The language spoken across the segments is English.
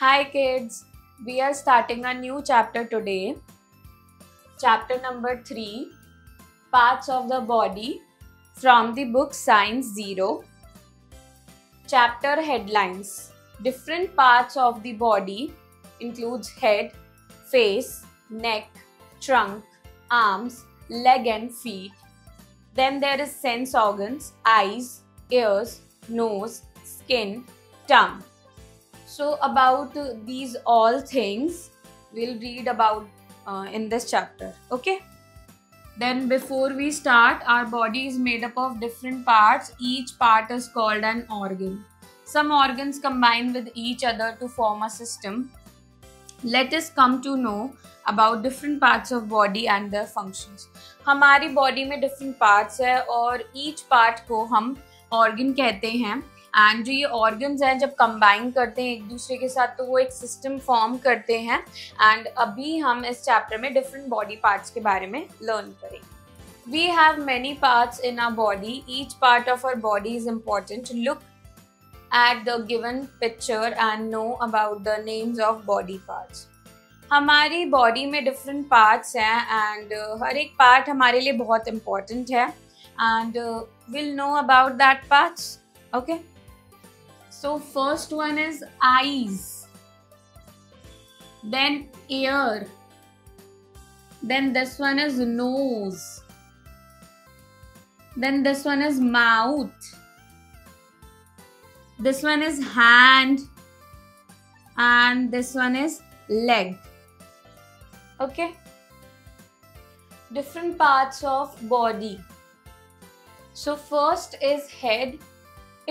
Hi kids, we are starting a new chapter today. Chapter number 3, Parts of the Body from the book Science Zero. Chapter headlines. Different parts of the body includes head, face, neck, trunk, arms, leg and feet. Then there is sense organs, eyes, ears, nose, skin, tongue. So about these all things we'll read about in this chapter. Okay. Then before we start, our body is made up of different parts. Each part is called an organ. Some organs combine with each other to form a system. Let us come to know about different parts of body and their functions. हमारी body में different parts है और each part को हम organ कहते हैं. And जो ये ऑर्गन्स हैं जब कंबाइन करते हैं एक दूसरे के साथ तो वो एक सिस्टम फॉर्म करते हैं. एंड अभी हम इस चैप्टर में डिफरेंट बॉडी पार्ट्स के बारे में लर्न करेंगे. We have many parts in our body. Each part of our body is important. Look at the given picture and know about the names of body parts. हमारी body में different parts हैं and हर एक part हमारे लिए बहुत important है and will know about that parts. Okay. So first one is eyes, then ear, then this one is nose, then this one is mouth, this one is hand, and this one is leg. Okay. Different parts of body. So first is head.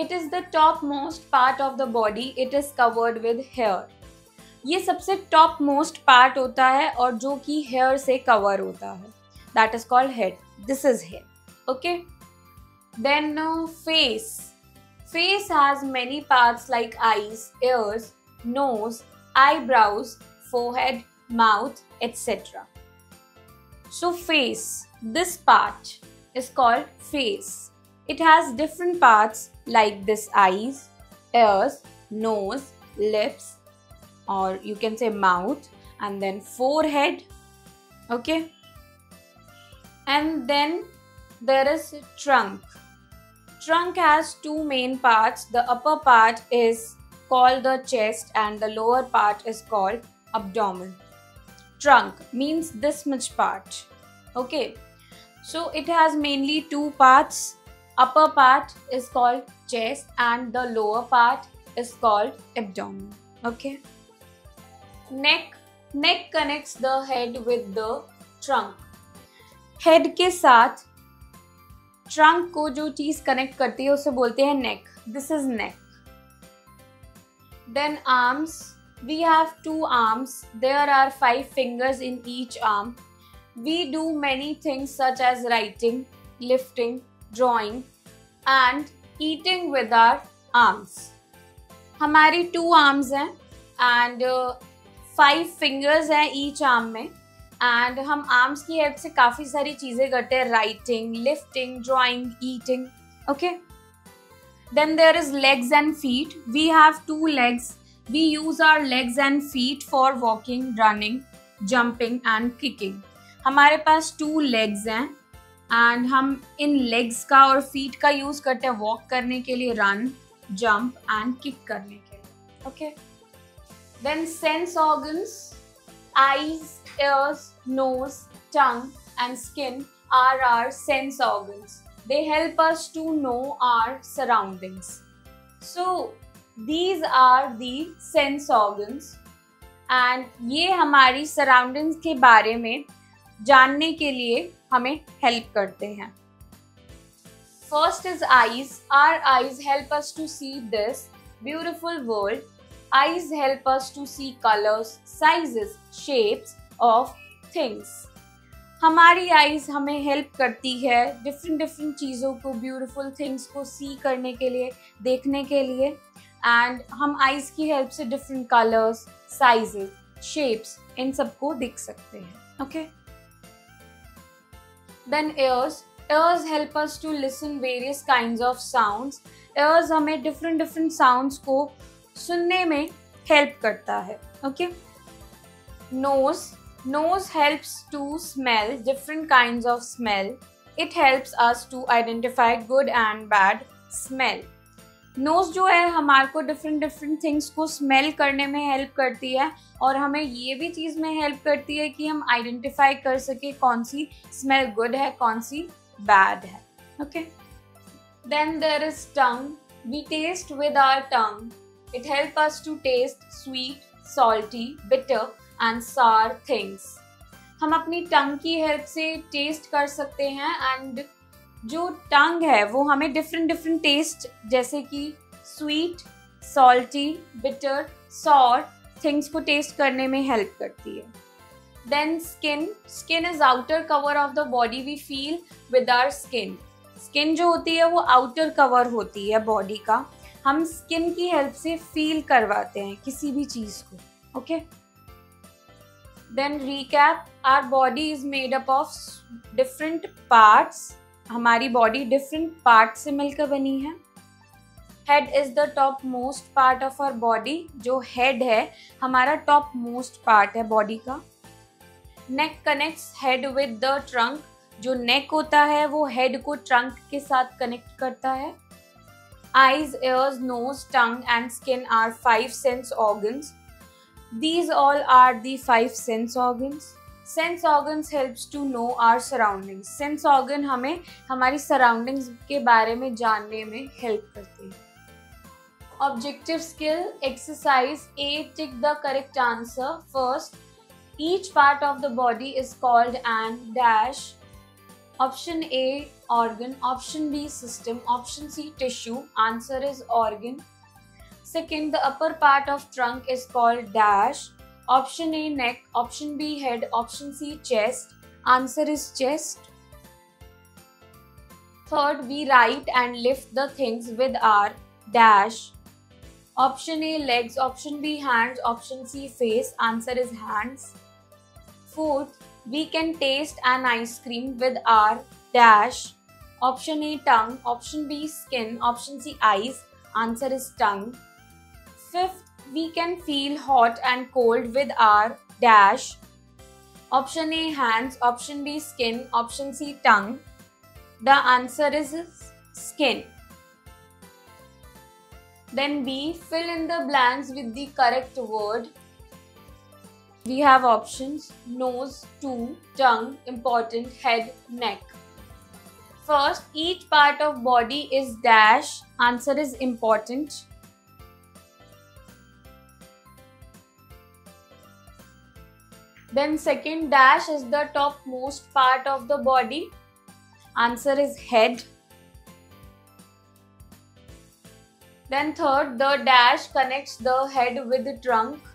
It is the topmost part of the body. It is covered with hair. ये सबसे top most part होता है और जो कि hair से cover होता है. That is called head. This is head. Okay. Then face. Face has many parts like eyes, ears, nose, eyebrows, forehead, mouth, etc. So face. This part is called face. It has different parts like this: eyes, ears, nose, lips, or you can say mouth, and then forehead. Okay. And then there is trunk. Trunk has two main parts. The upper part is called the chest and the lower part is called abdomen. Trunk means this much part. Okay. So it has mainly two parts. Upper part is called chest and the lower part is called abdomen. Okay. Neck. Neck connects the head with the trunk. Head के साथ trunk को जो चीज connect करती है उसे बोलते हैं neck. This is neck. Then arms. We have two arms. There are 5 fingers in each arm. We do many things such as writing, lifting, drawing and eating with our arms. हमारी 2 arms हैं and 5 fingers हैं each arm में and हम arms की help से काफ़ी सारी चीज़ें करते हैं. writing, lifting, drawing, eating. Okay. Then there is legs and feet. We have 2 legs. We use our legs and feet for walking, running, jumping and kicking. हमारे पास 2 legs हैं एंड हम इन लेग्स का और फीट का यूज करते हैं walk करने के लिए, रन, जंप एंड किक करने के लिए. Okay. Then sense organs. Eyes, ears, nose, tongue and skin are our sense organs. They help us to know our surroundings. So these are the sense organs and ये हमारी surroundings के बारे में जानने के लिए हमें हेल्प करते हैं. First is eyes. Our eyes help us to see this beautiful world. Eyes help us to see colors, sizes, shapes of things. हमारी eyes हमें हेल्प करती है डिफरेंट चीज़ों को, beautiful things को see करने के लिए, देखने के लिए एंड हम eyes की हेल्प से different colors, sizes, shapes इन सबको देख सकते हैं. Okay. Then ears. Ears help us to listen various kinds of sounds. Ears हमें different sounds को सुनने में हेल्प करता है. Okay. Nose helps to smell different kinds of smell. It helps us to identify good and bad smell. Nose जो है हमारे को डिफरेंट थिंग्स को स्मेल करने में हेल्प करती है और हमें ये भी चीज़ में हेल्प करती है कि हम आइडेंटिफाई कर सके कौन सी स्मेल गुड है, कौन सी बैड है. Okay. Then there is tongue. We taste with our tongue. It help us to taste sweet, salty, bitter and sour things. हम अपनी टंग की हेल्प से टेस्ट कर सकते हैं एंड जो टंग है वो हमें डिफरेंट टेस्ट जैसे कि sweet, salty, bitter, sour things को टेस्ट करने में हेल्प करती है. Then skin is outer cover of the body. We feel with our skin. Skin जो होती है वो आउटर कवर होती है बॉडी का. हम स्किन की हेल्प से फील करवाते हैं किसी भी चीज को. Okay. Then recap. Our body is made up of different parts. हमारी बॉडी डिफरेंट पार्ट से मिलकर बनी है. Head is the top most part of our body. जो हेड है हमारा टॉप मोस्ट पार्ट है बॉडी का. Neck connects head with the trunk. जो नेक होता है वो हेड को ट्रंक के साथ कनेक्ट करता है. Eyes, ears, nose, tongue and skin are 5 sense organs. These all are the 5 sense organs. Sense organs helps to know our surroundings. Sense organ हमें हमारी सराउंडिंग्स के बारे में जानने में हेल्प करते हैं. Objective skill exercise A. Tick the correct answer. First, each part of the body is called an dash. Option A organ, option B system, option C tissue. Answer is organ. Second, the upper part of trunk is called dash. Option A neck, option B head, option C chest. Answer is chest. Third, we write and lift the things with our dash. Option A legs, option B hands, option C face. Answer is hands. Fourth, we can taste an ice cream with our dash. Option A tongue, option B skin, option C eyes. Answer is tongue. Fifth, we can feel hot and cold with our dash. Option A hands, option B skin, option C tongue. The answer is skin. Then B, fill in the blanks with the correct word. We have options: nose, two, tongue, important, head, neck. First, each part of body is dash. Answer is important. Then second, dash is the topmost part of the body. Answer is head. Then third, the dash connects the head with the trunk.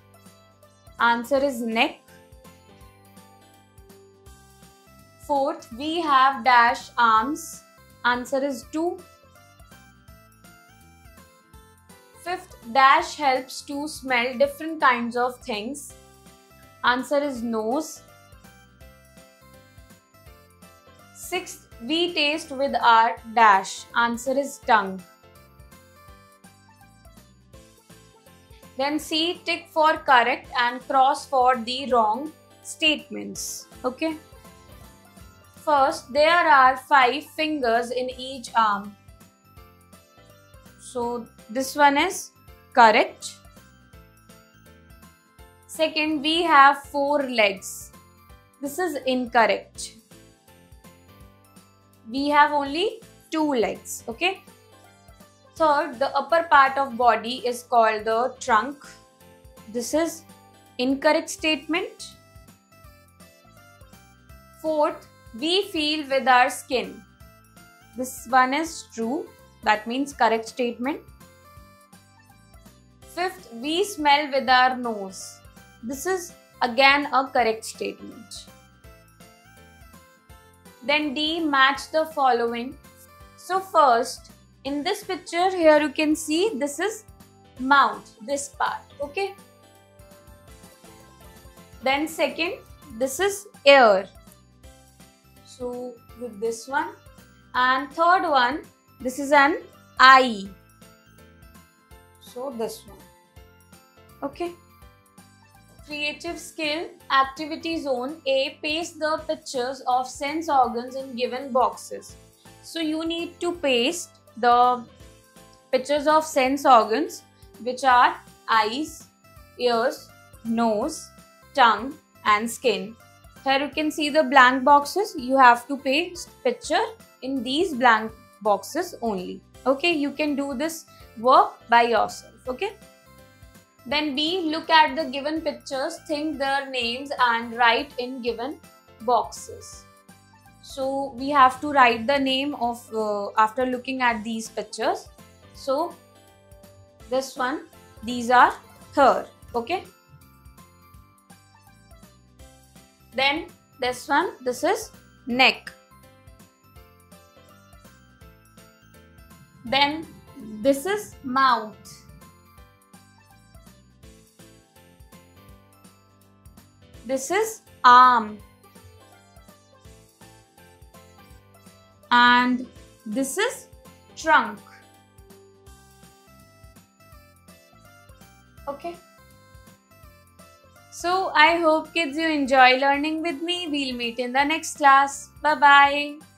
Answer is neck. Fourth, we have dash arms. Answer is 2. Fifth, dash helps to smell different kinds of things. Answer is nose. Sixth, we taste with our dash. Answer is tongue. Then C, tick for correct and cross for the wrong statements. Okay. First, there are 5 fingers in each arm. So this one is correct. Second, we have 4 legs. This is incorrect. We have only 2 legs. Okay. Third, the upper part of body is called the trunk. This is incorrect statement. Fourth, we feel with our skin. This one is true. That means correct statement. Fifth, we smell with our nose. This is again a correct statement. Then D, match the following. So first, in this picture here you can see this is mouth, this part. Okay. Then second, this is ear. So with this one. And third one, this is an eye. So this one. Okay. Creative skill activity zone A, paste the pictures of sense organs in given boxes. So you need to paste the pictures of sense organs, which are eyes, ears, nose, tongue and skin. Here you can see the blank boxes. You have to paste picture in these blank boxes only. Okay, you can do this work by yourself. Okay. Then B, look at the given pictures, think their names and write in given boxes. So we have to write the name of after looking at these pictures. So this one, these are her. Okay. Then this one, this is neck. Then this is mouth. This is arm. And this is trunk. Okay. So I hope kids you enjoy learning with me. We'll meet in the next class. Bye bye.